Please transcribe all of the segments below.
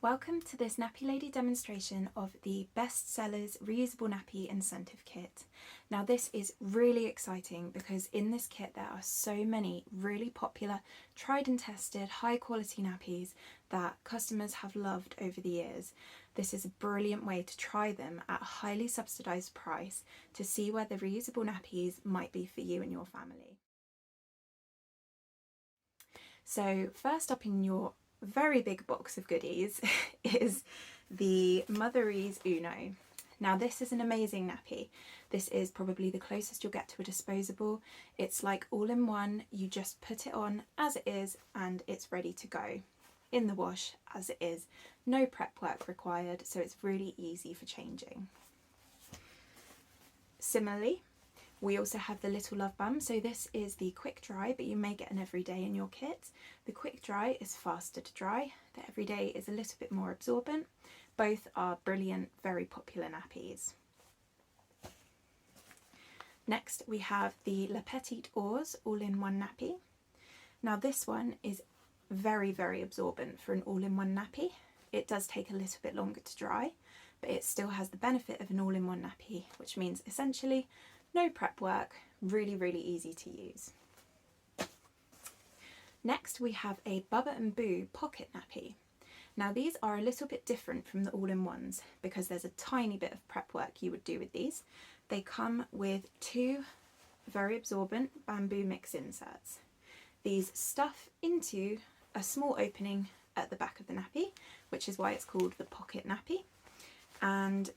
Welcome to this Nappy Lady demonstration of the Best Sellers Reusable Nappy Incentive Kit. Now this is really exciting because in this kit there are so many really popular, tried and tested, high quality nappies that customers have loved over the years. This is a brilliant way to try them at a highly subsidised price to see whether reusable nappies might be for you and your family. So first up in your very big box of goodies is the Motherese Uno. Now this is an amazing nappy. This is probably the closest you'll get to a disposable. It's like all in one, you just put it on as it is and it's ready to go in the wash as it is. No prep work required, so it's really easy for changing. Similarly, we also have the Little Love Bum, so this is the quick dry, but you may get an everyday in your kit. The quick dry is faster to dry, the everyday is a little bit more absorbent. Both are brilliant, very popular nappies. Next we have the La Petite Ours all-in-one nappy. Now this one is very, very absorbent for an all-in-one nappy. It does take a little bit longer to dry, but it still has the benefit of an all-in-one nappy, which means essentially no prep work, really, really easy to use. Next we have a Baba+Boo pocket nappy. Now these are a little bit different from the all-in-ones because there's a tiny bit of prep work you would do with these. They come with two very absorbent bamboo mix inserts. These stuff into a small opening at the back of the nappy, which is why it's called the pocket nappy, and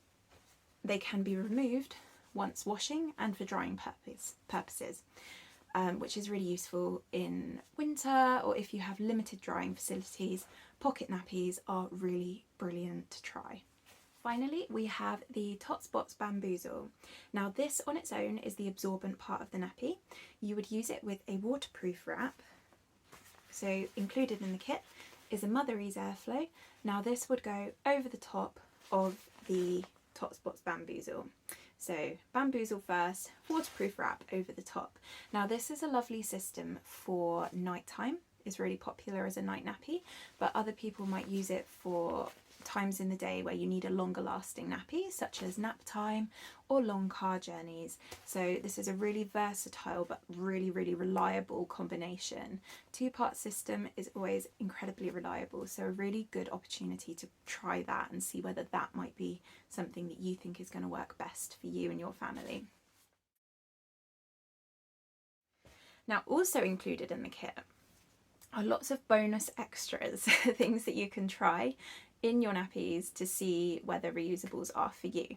they can be removed once washing and for drying purposes, which is really useful in winter or if you have limited drying facilities. Pocket nappies are really brilliant to try. Finally, we have the Tots Bamboozle. Now this on its own is the absorbent part of the nappy. You would use it with a waterproof wrap. So included in the kit is a Motherese Airflow. Now this would go over the top of the Tots Bamboozle. So bamboozle first, waterproof wrap over the top. Now this is a lovely system for nighttime. It's really popular as a night nappy, but other people might use it for times in the day where you need a longer lasting nappy, such as nap time or long car journeys. So this is a really versatile but really, really reliable combination. Two-part system is always incredibly reliable, so a really good opportunity to try that and see whether that might be something that you think is going to work best for you and your family. Now also included in the kit are lots of bonus extras, things that you can try in your nappies to see whether reusables are for you.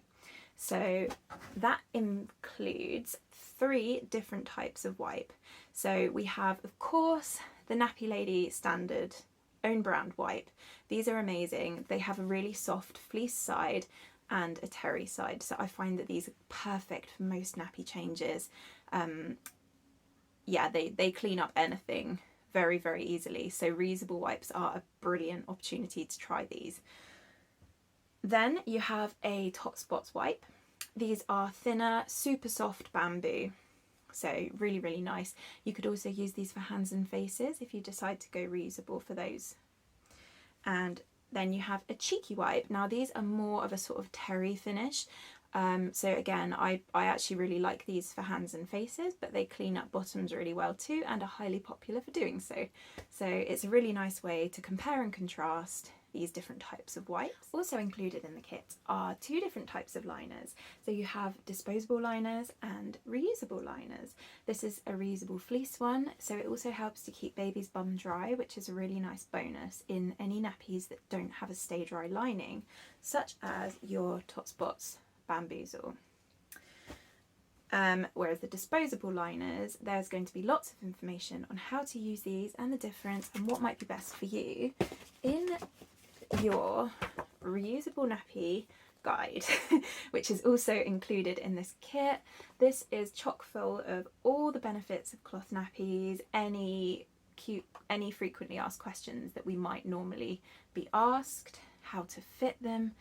So that includes 3 different types of wipe. So we have, of course, the Nappy Lady standard own brand wipe. These are amazing. They have a really soft fleece side and a terry side, so I find that these are perfect for most nappy changes. Yeah, they clean up anything very, very easily, so reusable wipes are a brilliant opportunity to try these. Then you have a Tots wipe. These are thinner, super soft bamboo, so really, really nice. You could also use these for hands and faces if you decide to go reusable for those. And then you have a cheeky wipe. Now these are more of a sort of terry finish. So again, I actually really like these for hands and faces, but they clean up bottoms really well too and are highly popular for doing so. So it's a really nice way to compare and contrast these different types of wipes. Also included in the kit are 2 different types of liners. So you have disposable liners and reusable liners. This is a reusable fleece one, so it also helps to keep baby's bum dry, which is a really nice bonus in any nappies that don't have a stay dry lining, such as your Tots Bamboozle. Whereas the disposable liners, there's going to be lots of information on how to use these and the difference and what might be best for you in your reusable nappy guide, which is also included in this kit. This is chock full of all the benefits of cloth nappies, any frequently asked questions that we might normally be asked, how to fit them.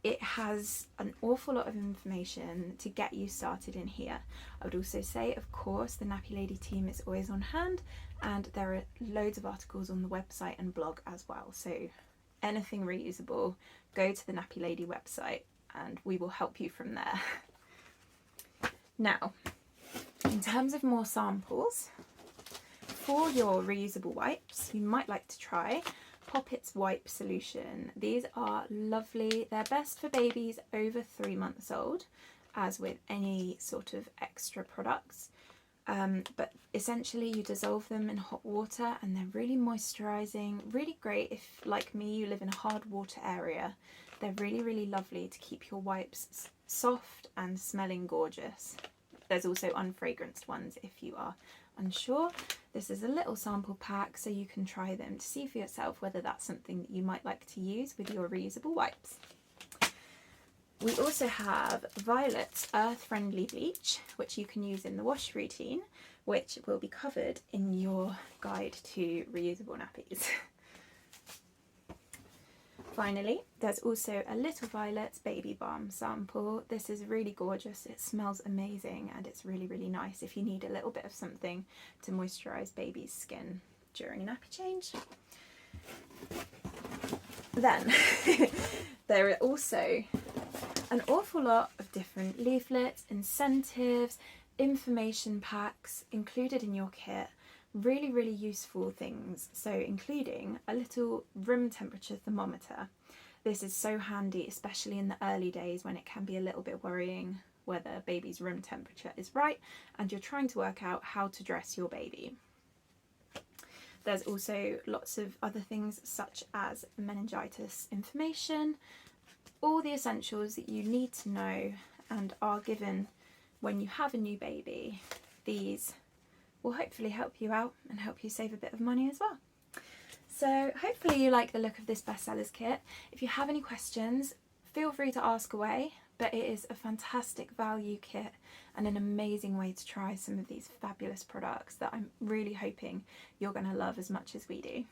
It has an awful lot of information to get you started in here. I would also say, of course, the Nappy Lady team is always on hand, and there are loads of articles on the website and blog as well, so anything reusable, go to the Nappy Lady website and we will help you from there. Now, in terms of more samples, for your reusable wipes, you might like to try Poppets Wipe Solution. These are lovely. They're best for babies over 3 months old, as with any sort of extra products. But essentially you dissolve them in hot water and they're really moisturising, really great if, like me, you live in a hard water area. They're really, really lovely to keep your wipes soft and smelling gorgeous. There's also unfragranced ones if you are unsure. This is a little sample pack so you can try them to see for yourself whether that's something that you might like to use with your reusable wipes. We also have Violet's Earth Friendly Bleach, which you can use in the wash routine, which will be covered in your guide to reusable nappies. Finally, there's also a Little Violet's Baby Balm sample. This is really gorgeous, it smells amazing, and it's really, really nice if you need a little bit of something to moisturise baby's skin during a nappy change. Then, there are also an awful lot of different leaflets, incentives, information packs included in your kit. Really, really useful things. So including a little room temperature thermometer. This is so handy, especially in the early days when it can be a little bit worrying whether baby's room temperature is right and you're trying to work out how to dress your baby. There's also lots of other things such as meningitis information, all the essentials that you need to know and are given when you have a new baby. These will hopefully help you out and help you save a bit of money as well. So hopefully you like the look of this bestsellers kit. If you have any questions, feel free to ask away, but it is a fantastic value kit and an amazing way to try some of these fabulous products that I'm really hoping you're going to love as much as we do.